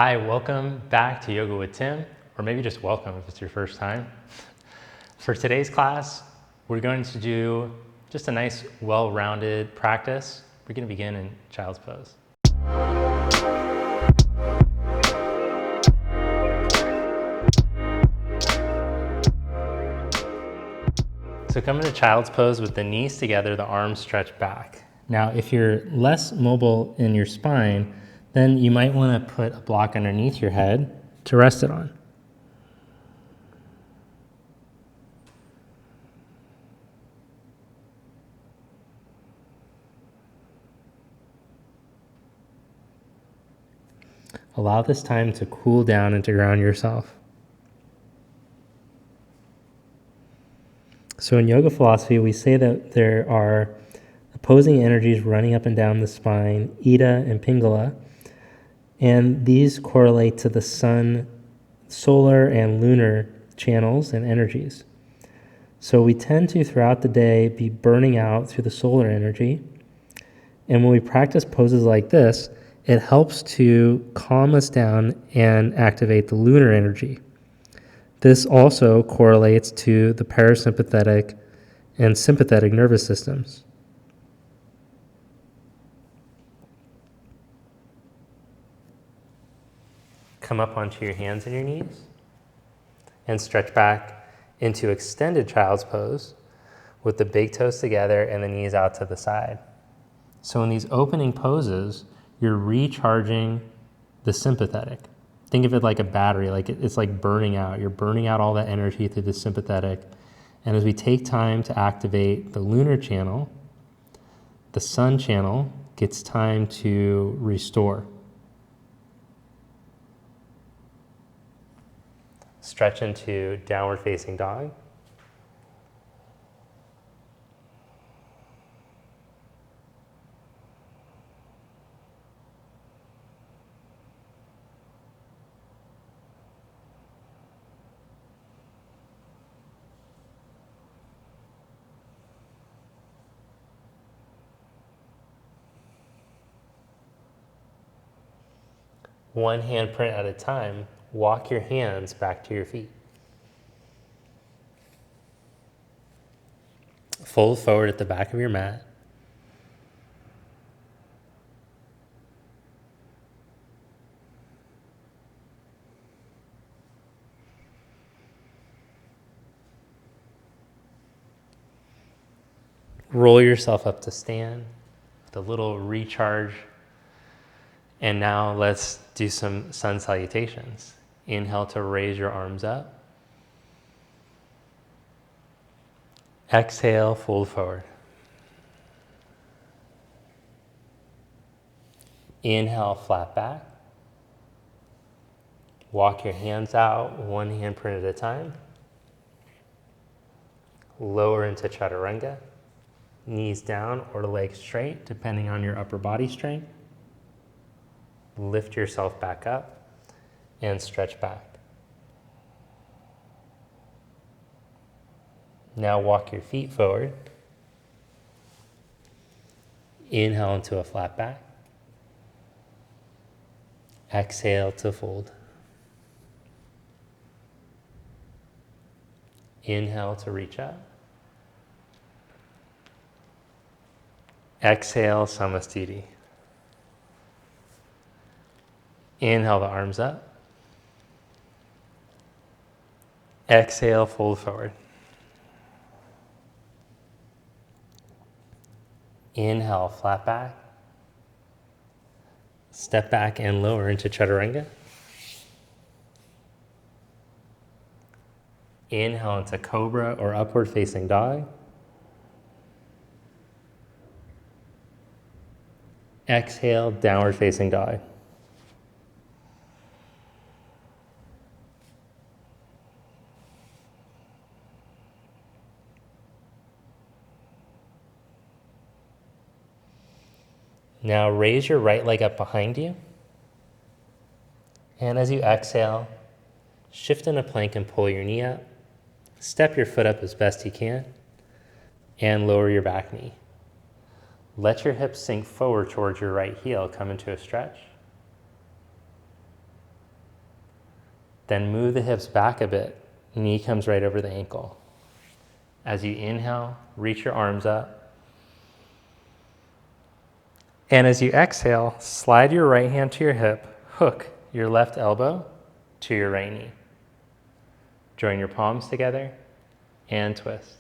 Hi, welcome back to Yoga with Tim, or maybe just welcome if it's your first time. For today's class, we're going to do just a nice, well-rounded practice. We're going to begin in Child's Pose. So come into Child's Pose with the knees together, the arms stretched back. Now, if you're less mobile in your spine, then you might want to put a block underneath your head to rest it on. Allow this time to cool down and to ground yourself. So in yoga philosophy, we say that there are opposing energies running up and down the spine, Ida and Pingala, and these correlate to the sun, solar and lunar channels and energies. So we tend to, throughout the day, be burning out through the solar energy. And when we practice poses like this, it helps to calm us down and activate the lunar energy. This also correlates to the parasympathetic and sympathetic nervous systems. Come up onto your hands and your knees and stretch back into extended child's pose with the big toes together and the knees out to the side. So in these opening poses, you're recharging the sympathetic. Think of it like a battery, like it's like burning out. You're burning out all that energy through the sympathetic. And as we take time to activate the lunar channel, the sun channel gets time to restore. Stretch into downward facing dog. One handprint at a time, walk your hands back to your feet. Fold forward at the back of your mat. Roll yourself up to stand with a little recharge. And now let's do some sun salutations. Inhale to raise your arms up. Exhale, fold forward. Inhale, flat back. Walk your hands out, one handprint at a time. Lower into chaturanga. Knees down or legs straight, depending on your upper body strength. Lift yourself back up and stretch back. Now walk your feet forward. Inhale into a flat back. Exhale to fold. Inhale to reach up. Exhale, Samastiti. Inhale the arms up. Exhale, fold forward. Inhale, flat back. Step back and lower into chaturanga. Inhale into cobra or upward facing dog. Exhale, downward facing dog. Now raise your right leg up behind you. And as you exhale, shift in a plank and pull your knee up. Step your foot up as best you can and lower your back knee. Let your hips sink forward towards your right heel. Come into a stretch. Then move the hips back a bit. Knee comes right over the ankle. As you inhale, reach your arms up. And as you exhale, slide your right hand to your hip, hook your left elbow to your right knee. Join your palms together and twist.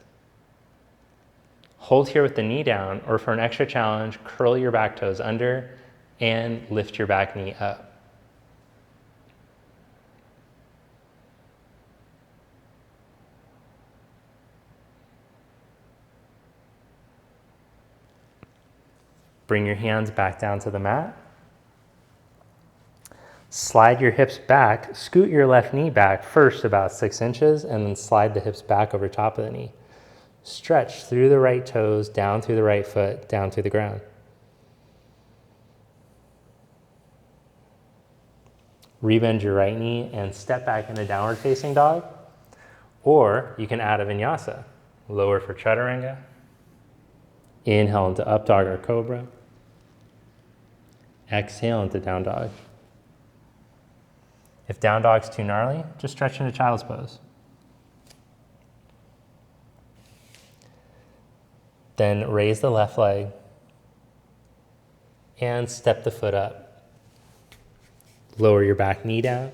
Hold here with the knee down, or for an extra challenge, curl your back toes under and lift your back knee up. Bring your hands back down to the mat. Slide your hips back, scoot your left knee back first about 6 inches, and then slide the hips back over top of the knee. Stretch through the right toes, down through the right foot, down through the ground. Rebend your right knee and step back into downward facing dog. Or you can add a vinyasa. Lower for chaturanga. Inhale into up dog or cobra. Exhale into down dog. If down dog's too gnarly, just stretch into child's pose. Then raise the left leg and step the foot up. Lower your back knee down.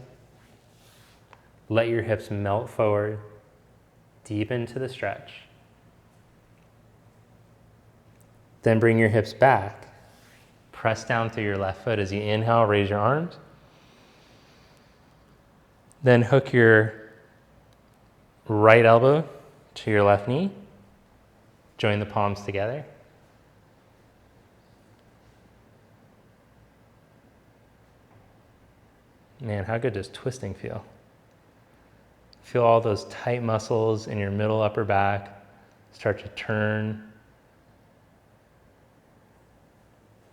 Let your hips melt forward, deep into the stretch. Then bring your hips back. Press down through your left foot as you inhale, raise your arms. Then hook your right elbow to your left knee. Join the palms together. Man, how good does twisting feel? Feel all those tight muscles in your middle upper back start to turn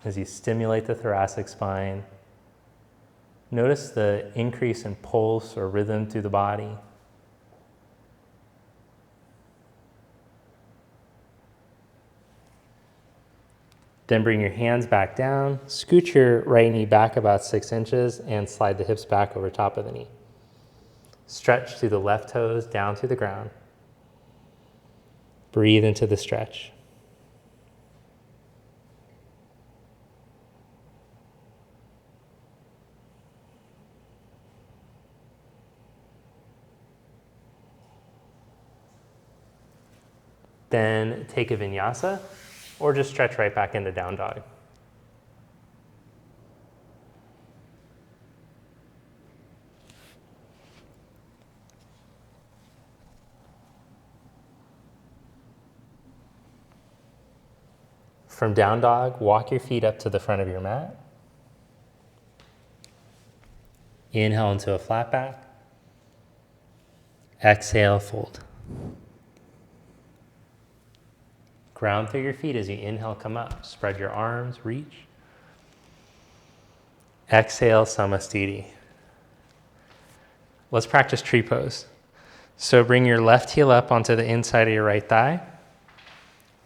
as you stimulate the thoracic spine. Notice the increase in pulse or rhythm through the body. Then bring your hands back down, scoot your right knee back about 6 inches and slide the hips back over top of the knee. Stretch through the left toes down through the ground. Breathe into the stretch. Then take a vinyasa, or just stretch right back into down dog. From down dog, walk your feet up to the front of your mat. Inhale into a flat back. Exhale, fold. Ground through your feet as you inhale, come up. Spread your arms, reach. Exhale, Samastiti. Let's practice tree pose. So bring your left heel up onto the inside of your right thigh,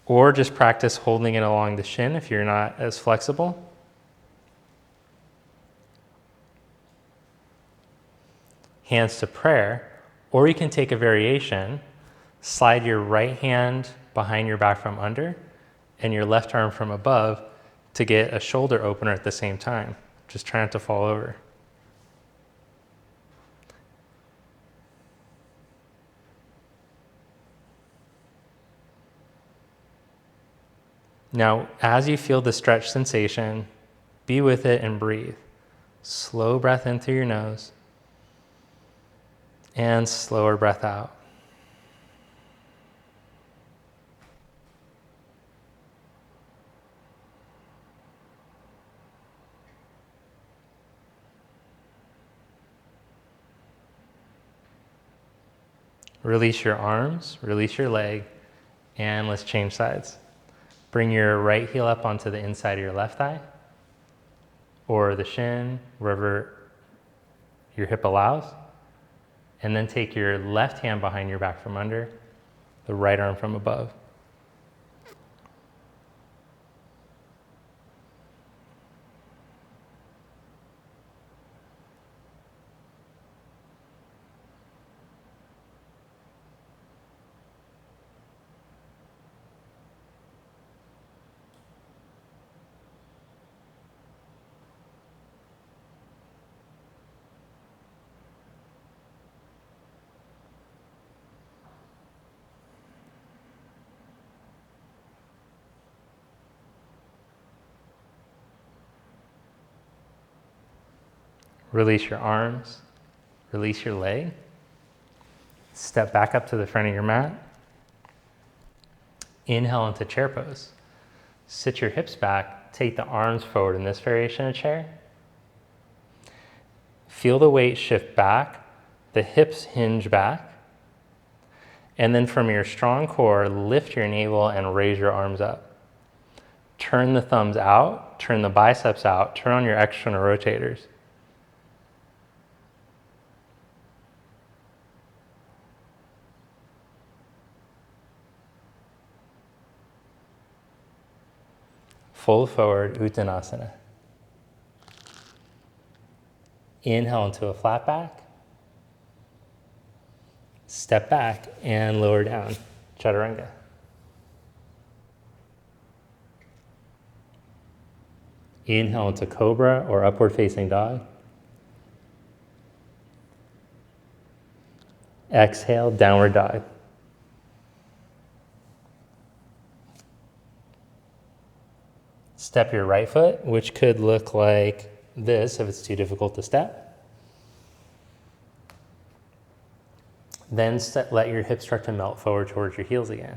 or just practice holding it along the shin if you're not as flexible. Hands to prayer, or you can take a variation. Slide your right hand behind your back from under and your left arm from above to get a shoulder opener at the same time. Just try not to fall over. Now, as you feel the stretch sensation, be with it and breathe. Slow breath in through your nose and slower breath out. Release your arms, release your leg, and let's change sides. Bring your right heel up onto the inside of your left thigh, or the shin, wherever your hip allows. And then take your left hand behind your back from under, the right arm from above. Release your arms, release your leg. Step back up to the front of your mat. Inhale into chair pose. Sit your hips back, take the arms forward in this variation of chair. Feel the weight shift back, the hips hinge back. And then from your strong core, lift your navel and raise your arms up. Turn the thumbs out, turn the biceps out, turn on your external rotators. Fold forward, Uttanasana. Inhale into a flat back. Step back and lower down, Chaturanga. Inhale into Cobra or Upward Facing Dog. Exhale, Downward Dog. Step your right foot, which could look like this if it's too difficult to step. Then let your hips start to melt forward towards your heels again.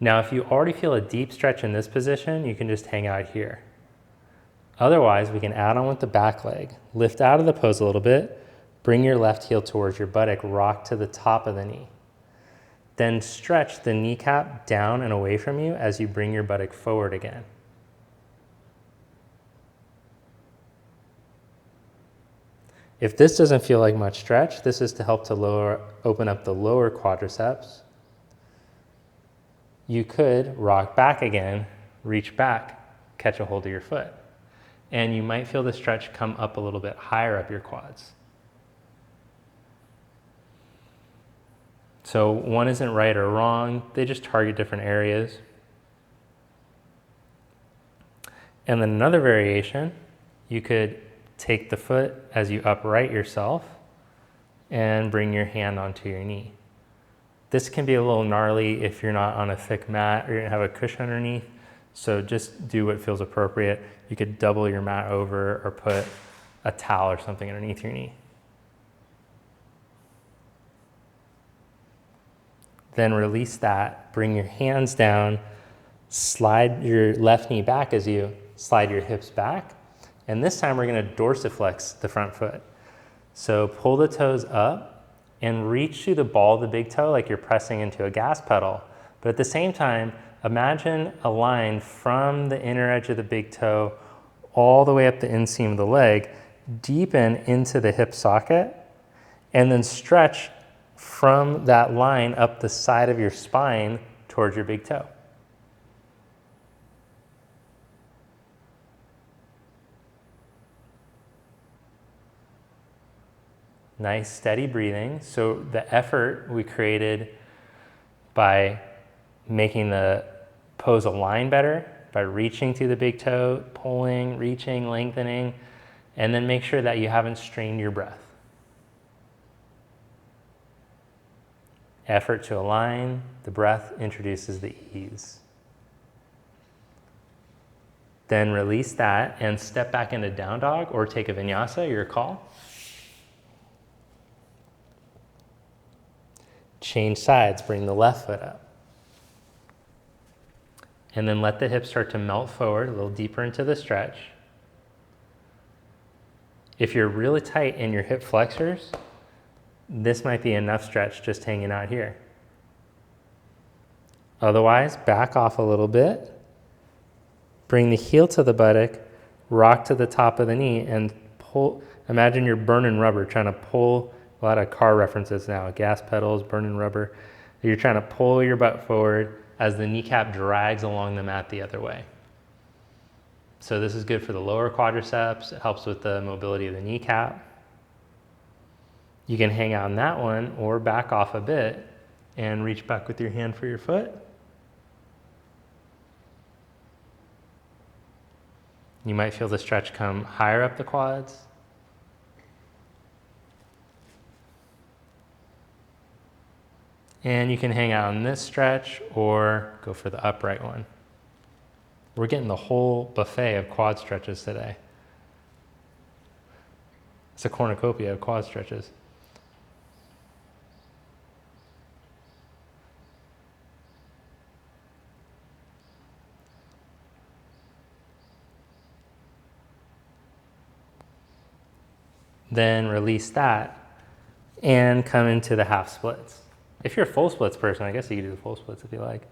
Now, if you already feel a deep stretch in this position, you can just hang out here. Otherwise, we can add on with the back leg. Lift out of the pose a little bit, bring your left heel towards your buttock, rock to the top of the knee. Then stretch the kneecap down and away from you as you bring your buttock forward again. If this doesn't feel like much stretch, this is to help to open up the lower quadriceps. You could rock back again, reach back, catch a hold of your foot. And you might feel the stretch come up a little bit higher up your quads. So one isn't right or wrong, they just target different areas. And then another variation, you could take the foot as you upright yourself and bring your hand onto your knee. This can be a little gnarly if you're not on a thick mat or you don't have a cushion underneath, so just do what feels appropriate. You could double your mat over or put a towel or something underneath your knee. Then release that, bring your hands down, slide your left knee back as you slide your hips back. And this time we're gonna dorsiflex the front foot. So pull the toes up and reach through the ball of the big toe like you're pressing into a gas pedal. But at the same time, imagine a line from the inner edge of the big toe all the way up the inseam of the leg, deepen into the hip socket, and then stretch from that line up the side of your spine towards your big toe. Nice steady breathing. So the effort we created by making the pose align better, by reaching through the big toe, pulling, reaching, lengthening, and then make sure that you haven't strained your breath. Effort to align, the breath introduces the ease. Then release that and step back into down dog or take a vinyasa, your call. Change sides, bring the left foot up. And then let the hips start to melt forward, a little deeper into the stretch. If you're really tight in your hip flexors, this might be enough stretch just hanging out here. Otherwise, back off a little bit. Bring the heel to the buttock, rock to the top of the knee, and pull. Imagine you're burning rubber, trying to pull. A lot of car references now, gas pedals, burning rubber. You're trying to pull your butt forward as the kneecap drags along the mat the other way. So this is good for the lower quadriceps. It helps with the mobility of the kneecap. You can hang out on that one or back off a bit and reach back with your hand for your foot. You might feel the stretch come higher up the quads. And you can hang out on this stretch or go for the upright one. We're getting the whole buffet of quad stretches today. It's a cornucopia of quad stretches. Then release that and come into the half splits. If you're a full splits person, I guess you can do the full splits if you like.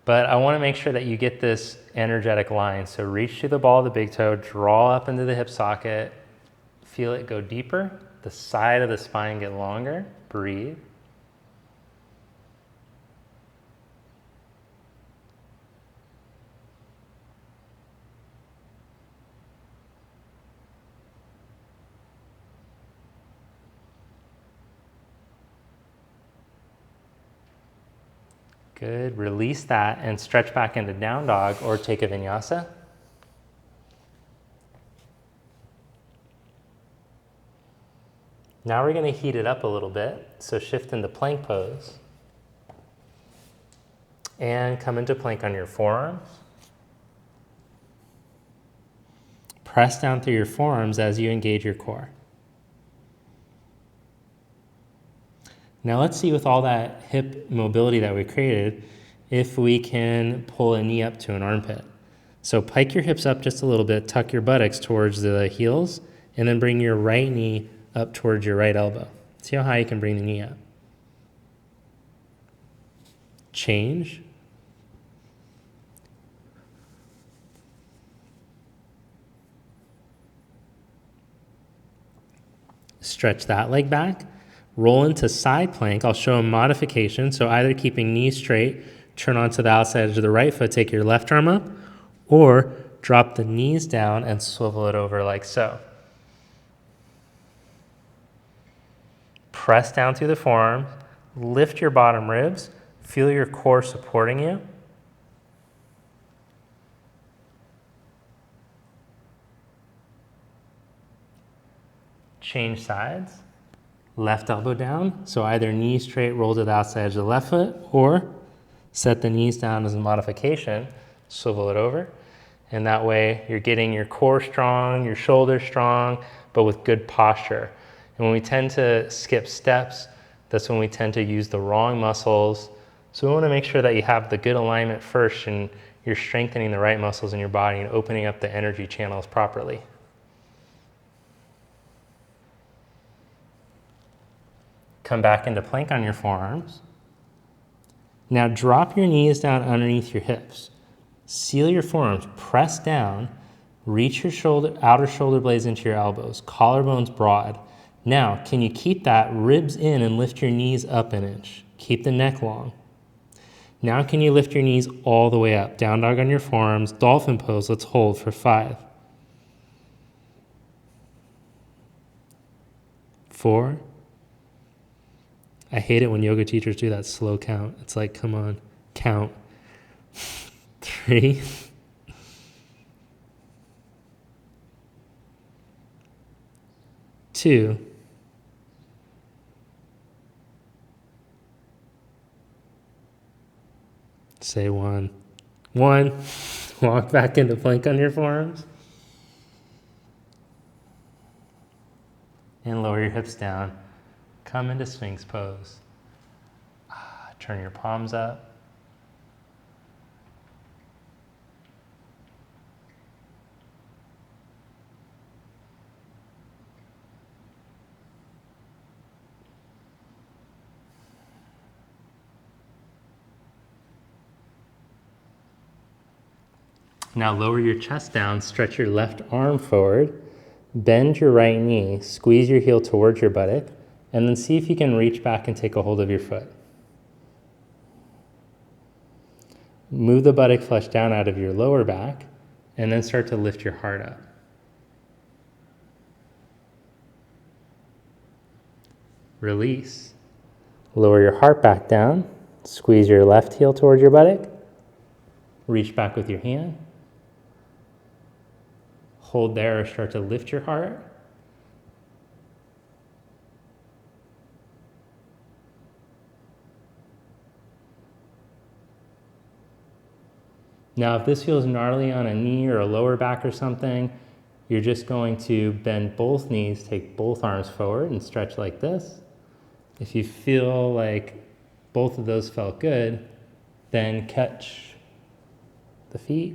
But I want to make sure that you get this energetic line. So reach to the ball of the big toe, draw up into the hip socket, feel it go deeper, the side of the spine get longer, breathe. Good, release that and stretch back into down dog or take a vinyasa. Now we're going to heat it up a little bit, so shift into plank pose. And come into plank on your forearms. Press down through your forearms as you engage your core. Now let's see, with all that hip mobility that we created, if we can pull a knee up to an armpit. So pike your hips up just a little bit, tuck your buttocks towards the heels, and then bring your right knee up towards your right elbow. See how high you can bring the knee up. Change. Stretch that leg back. Roll into side plank. I'll show a modification. So either keeping knees straight, turn onto the outside edge of the right foot, take your left arm up, or drop the knees down and swivel it over like so. Press down through the forearms, lift your bottom ribs, feel your core supporting you. Change sides. Left elbow down, so either knee straight, roll to the outside edge of the left foot, or set the knees down as a modification, swivel it over. And that way you're getting your core strong, your shoulders strong, but with good posture. And when we tend to skip steps, that's when we tend to use the wrong muscles. So we want to make sure that you have the good alignment first and you're strengthening the right muscles in your body and opening up the energy channels properly. Come back into plank on your forearms. Now drop your knees down underneath your hips. Seal your forearms, press down, reach your outer shoulder blades into your elbows, collarbones broad. Now, can you keep that ribs in and lift your knees up an inch? Keep the neck long. Now can you lift your knees all the way up? Down dog on your forearms, dolphin pose, let's hold for 5. 4. I hate it when yoga teachers do that slow count. It's like, come on, count. 3. 2. Say 1. 1. Walk back into plank on your forearms. And lower your hips down. Come into Sphinx Pose. Turn your palms up. Now lower your chest down, stretch your left arm forward, bend your right knee, squeeze your heel towards your buttock, and then see if you can reach back and take a hold of your foot. Move the buttock flesh down out of your lower back, and then start to lift your heart up. Release. Lower your heart back down, squeeze your left heel towards your buttock, reach back with your hand. Hold there or start to lift your heart. Now, if this feels gnarly on a knee or a lower back or something, you're just going to bend both knees, take both arms forward and stretch like this. If you feel like both of those felt good, then catch the feet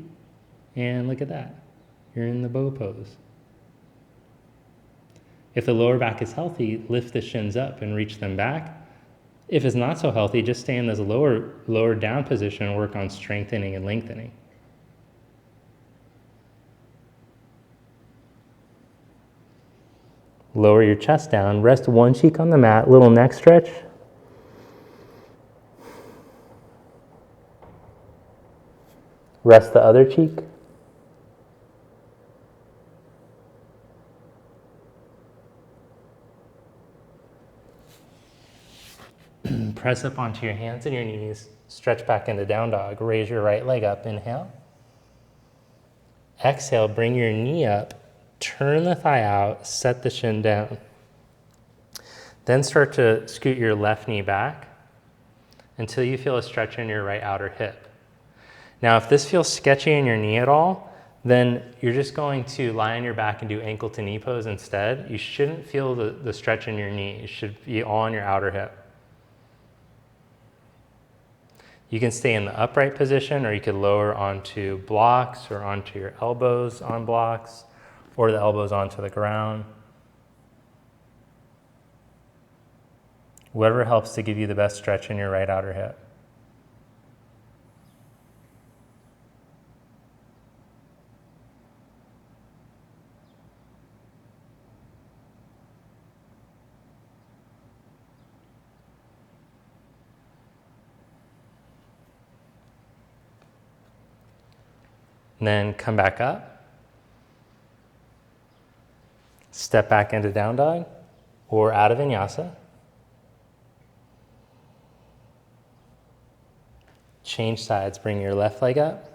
and look at that. You're in the bow pose. If the lower back is healthy, lift the shins up and reach them back. If it's not so healthy, just stay in this lower down position and work on strengthening and lengthening. Lower your chest down, rest one cheek on the mat, little neck stretch. Rest the other cheek. Press up onto your hands and your knees, stretch back into down dog, raise your right leg up, inhale. Exhale, bring your knee up, turn the thigh out, set the shin down. Then start to scoot your left knee back until you feel a stretch in your right outer hip. Now, if this feels sketchy in your knee at all, then you're just going to lie on your back and do ankle to knee pose instead. You shouldn't feel the stretch in your knee. It should be all in your outer hip. You can stay in the upright position, or you could lower onto blocks or onto your elbows on blocks, or the elbows onto the ground. Whatever helps to give you the best stretch in your right outer hip. And then come back up. Step back into down dog or out of vinyasa. Change sides, bring your left leg up.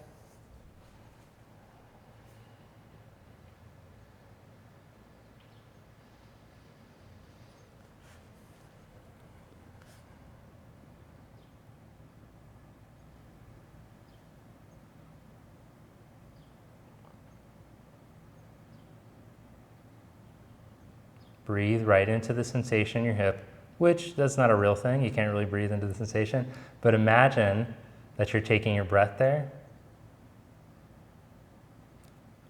Breathe right into the sensation in your hip, which that's not a real thing. You can't really breathe into the sensation, but imagine that you're taking your breath there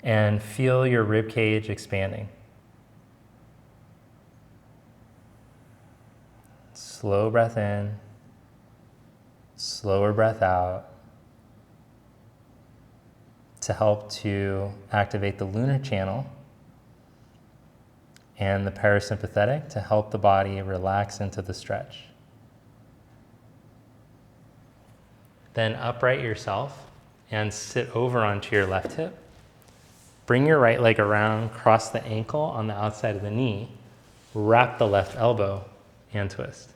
and feel your rib cage expanding. Slow breath in, slower breath out to help to activate the lunar channel and the parasympathetic to help the body relax into the stretch. Then upright yourself and sit over onto your left hip. Bring your right leg around, cross the ankle on the outside of the knee, wrap the left elbow and twist.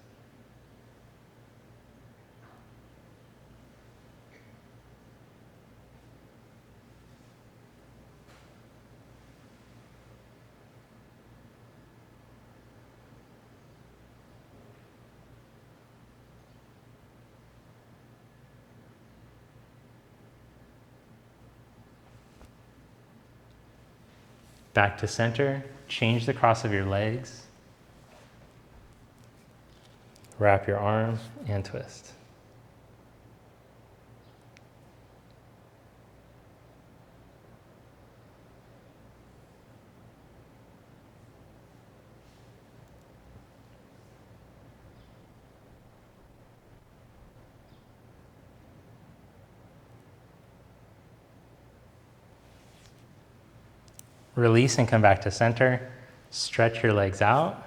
Back to center, change the cross of your legs. Wrap your arm and twist. Release and come back to center. Stretch your legs out.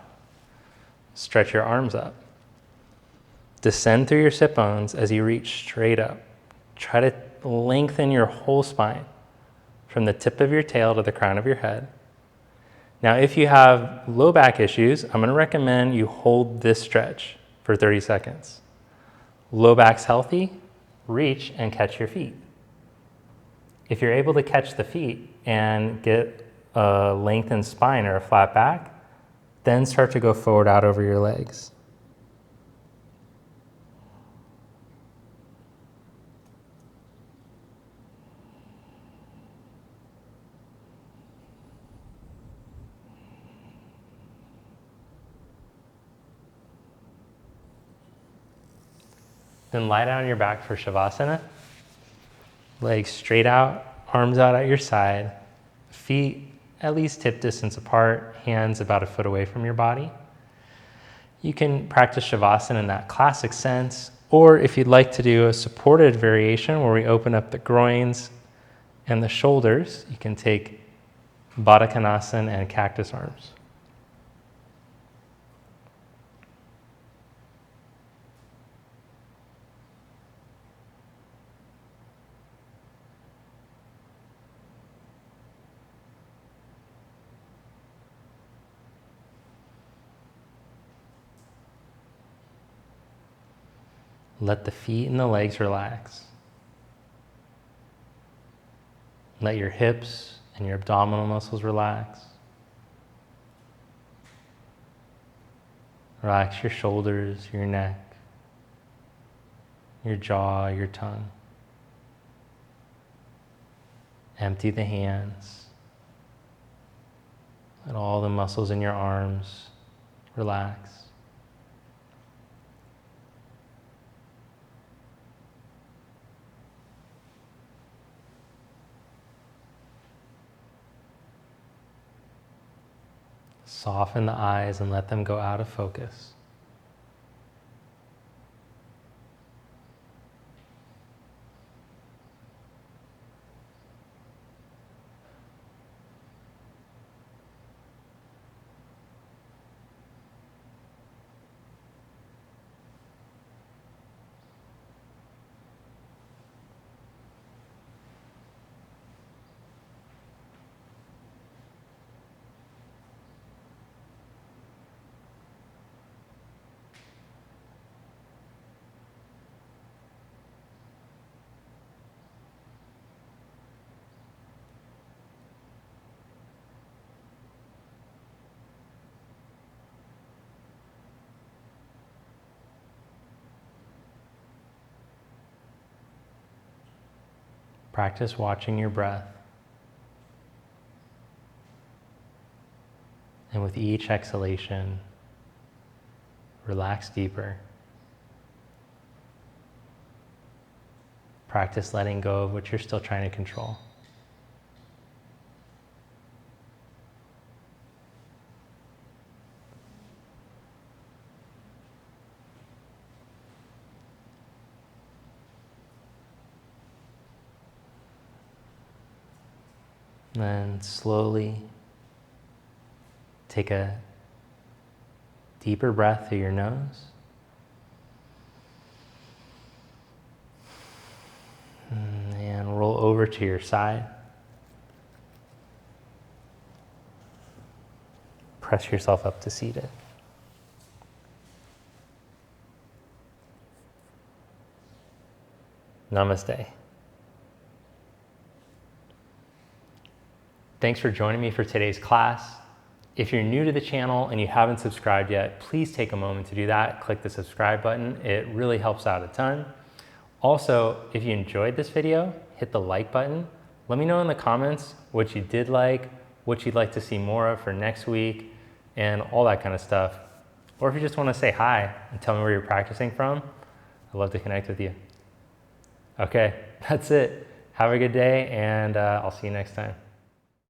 Stretch your arms up. Descend through your sit bones as you reach straight up. Try to lengthen your whole spine from the tip of your tail to the crown of your head. Now, if you have low back issues, I'm going to recommend you hold this stretch for 30 seconds. Low back's healthy, reach and catch your feet. If you're able to catch the feet and get a lengthened spine or a flat back, then start to go forward out over your legs. Then lie down on your back for Savasana. Legs straight out, arms out at your side, feet at least hip distance apart, hands about a foot away from your body. You can practice Shavasana in that classic sense, or if you'd like to do a supported variation where we open up the groins and the shoulders, you can take Baddha Konasana and cactus arms. Let the feet and the legs relax. Let your hips and your abdominal muscles relax. Relax your shoulders, your neck, your jaw, your tongue. Empty the hands. Let all the muscles in your arms relax. Soften the eyes and let them go out of focus. Practice watching your breath. And with each exhalation, relax deeper. Practice letting go of what you're still trying to control. Then slowly take a deeper breath through your nose. And roll over to your side. Press yourself up to seated. Namaste. Thanks for joining me for today's class. If you're new to the channel and you haven't subscribed yet, please take a moment to do that. Click the subscribe button. It really helps out a ton. Also, if you enjoyed this video, hit the like button. Let me know in the comments what you did like, what you'd like to see more of for next week, and all that kind of stuff. Or if you just want to say hi and tell me where you're practicing from, I'd love to connect with you. Okay, that's it. Have a good day, and I'll see you next time.